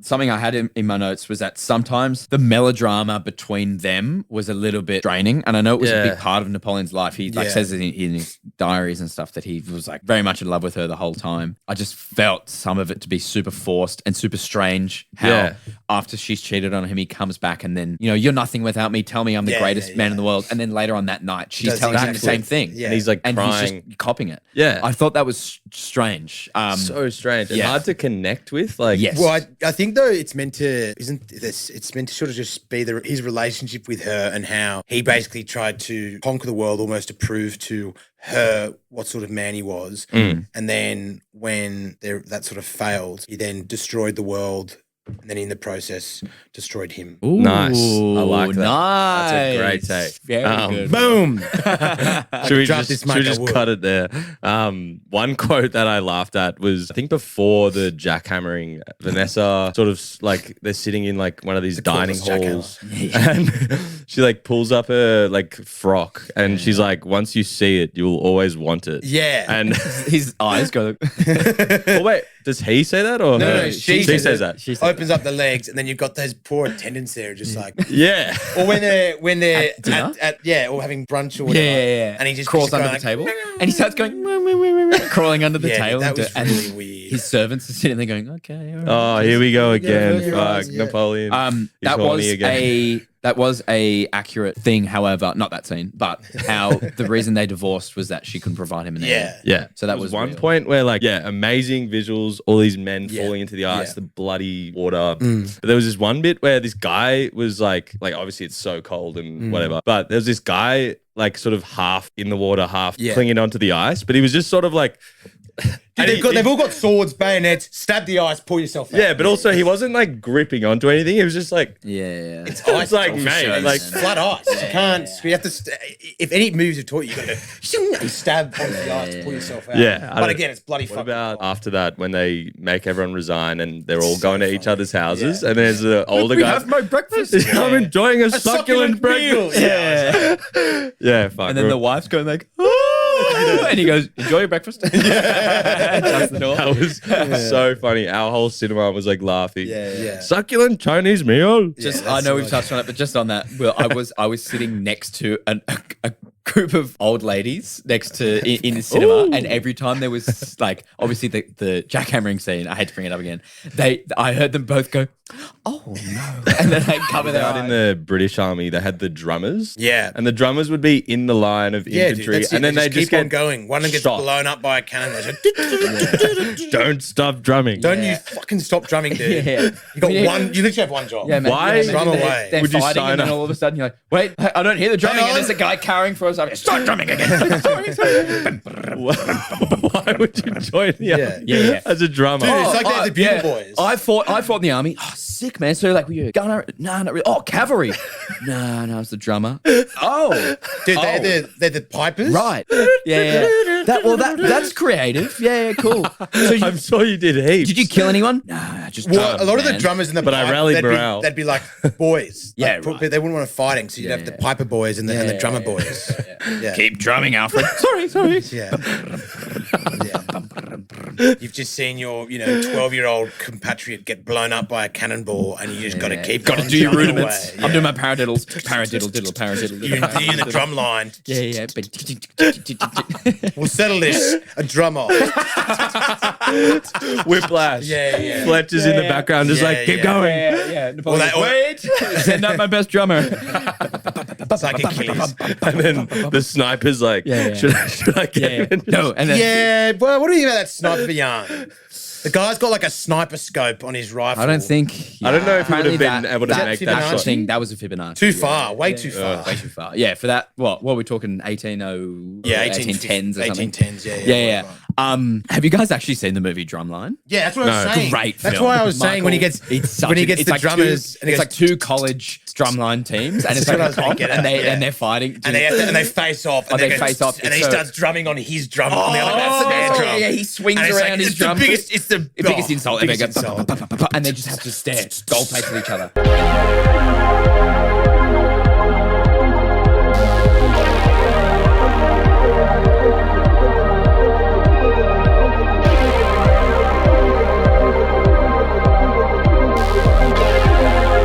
something I had in my notes was that sometimes the melodrama between them was a little bit draining. And I know it was a big part of Napoleon's life. He says in his diaries and stuff that he was like very much in love with her the whole time. I just felt some of it to be super forced and super strange. How after she's cheated on him, he comes back and then, you're nothing without me. Tell me I'm the greatest man in the world. And then later on that night, she's telling him the same thing. Yeah. And he's like crying. And he's just copying it. Yeah. I thought that was strange. So strange and hard to connect with. Like, yes. Well, I think though it's meant to sort of just be his relationship with her and how he basically tried to conquer the world almost to prove to her what sort of man he was. And then when that sort of failed, he then destroyed the world. And then in the process, destroyed him. Ooh, nice. I like that. Nice. That's a great take. Very good. Boom. Should we just cut it there? One quote that I laughed at was, I think before the jackhammering, Vanessa sort of like, they're sitting in like one of these dining halls and she like pulls up her like frock and she's like, once you see it, you will always want it. Yeah. And his eyes go. oh, wait, does he say that or No, she says that? She opens up the legs and then you've got those poor attendants there just like yeah. Or when they're at at or having brunch or whatever. Yeah. And he just crawls under the like, table and he starts going crawling under the table. That was really weird. His servants are sitting there going, okay. All right. Oh, here we go again. Fuck, yeah. Napoleon. That was a accurate thing, however, not that scene, but how the reason they divorced was that she couldn't provide him an heir. Yeah. So that was one real. point where like, amazing visuals, all these men falling into the ice, the bloody water. But there was this one bit where this guy was like obviously it's so cold and whatever, but there's this guy like sort of half in the water, half clinging onto the ice, but he was just sort of like... Dude, they've all got swords, bayonets, stab the ice, pull yourself out. Yeah, but also he wasn't like gripping onto anything. He was just like... Yeah. It's ice, like, mate. sure, like, flat ice. You can't... You have to... if any moves are taught, you got to stab onto the ice to pull yourself out. Yeah. But again, it's bloody What fucking... about after that when they make everyone resign and they're all going to each other's houses and there's an older guy... We have my breakfast. I'm enjoying a succulent breakfast. Yeah. Yeah, fuck. And then the wife's going like, and he goes, enjoy your breakfast. Shuts the door. That was so funny. Our whole cinema was like laughing. Yeah. Succulent Chinese meal. I know we've touched on it, but just on that, well, I was sitting next to a group of old ladies next to in the cinema, and every time there was like obviously the jackhammering scene, I had to bring it up again. I heard them both go, "Oh no!" and then they cover their Out eyes. in the British Army, they had the drummers. Yeah. And the drummers would be in the line of infantry, dude, and then they just keep on get going. One of them gets shot. blown up by a cannon. Don't stop drumming. Don't you fucking stop drumming, dude. Yeah. You got one. You literally have one job. Yeah, man. Why? Yeah, Drum they're- away. They're Would you fighting, sign and then up? all of a sudden you're like, wait, I don't hear the drumming, Hang and there's on. a guy carrying for us. I'm like, start drumming again. Sorry. Why would you join the army as a drummer? Dude, it's like the Bugle Boys. I fought in the army. Oh, sick, man. So like, were you a gunner? No, not really. Oh, cavalry. No, I was the drummer. Oh, Dude, they're the pipers. right. Yeah. That's creative. Yeah, cool. So I'm sure you did heaps. did you kill anyone? Nah, just Well, drums, a lot of the man. drummers in the But I pipe, rallied they'd morale. They'd be like boys. Yeah, Like, right. They wouldn't want to fighting, so you'd have the piper boys and the drummer boys. Yeah. Keep drumming, Alfred. sorry. Yeah. You've just seen your, 12-year-old compatriot get blown up by a cannonball, and you just got to keep Got to on do your drumming rudiments. away. I'm doing my paradiddles. Paradiddle. You're in the drum line. Yeah. We'll settle this. A drummer. Whiplash. Yeah. Fletcher's in the background, just like, keep going. Yeah. Well, Wait. Send out my best drummer. It's like Achilles. And then the sniper's like, Yeah. should I get him? No, and then Yeah, well, what do you think about that sniper yarn? The guy's got like a sniper scope on his rifle. I don't think. I don't know if he would have apparently been able to that make Fibonacci? that shot. thing. That was a Fibonacci. Too far, way too far. Way too far. Yeah, for that. What are we talking? 1810s or something. 1810s. Yeah. Have you guys actually seen the movie Drumline? Yeah, that's what I was saying. Great That's film. why I was saying when he gets it's the like drummers and he it's goes, like two college drumline teams, and it's That's like what I was a comp, thinking, and they yeah. and they're fighting, and they face off. And they go, face off. and he So- starts drumming on his drum. on the other, that's the snare drum. Yeah, he swings And it's around like, his it's drum. It's the biggest insult ever. biggest insult. And they just have to stare, gold plates at each other.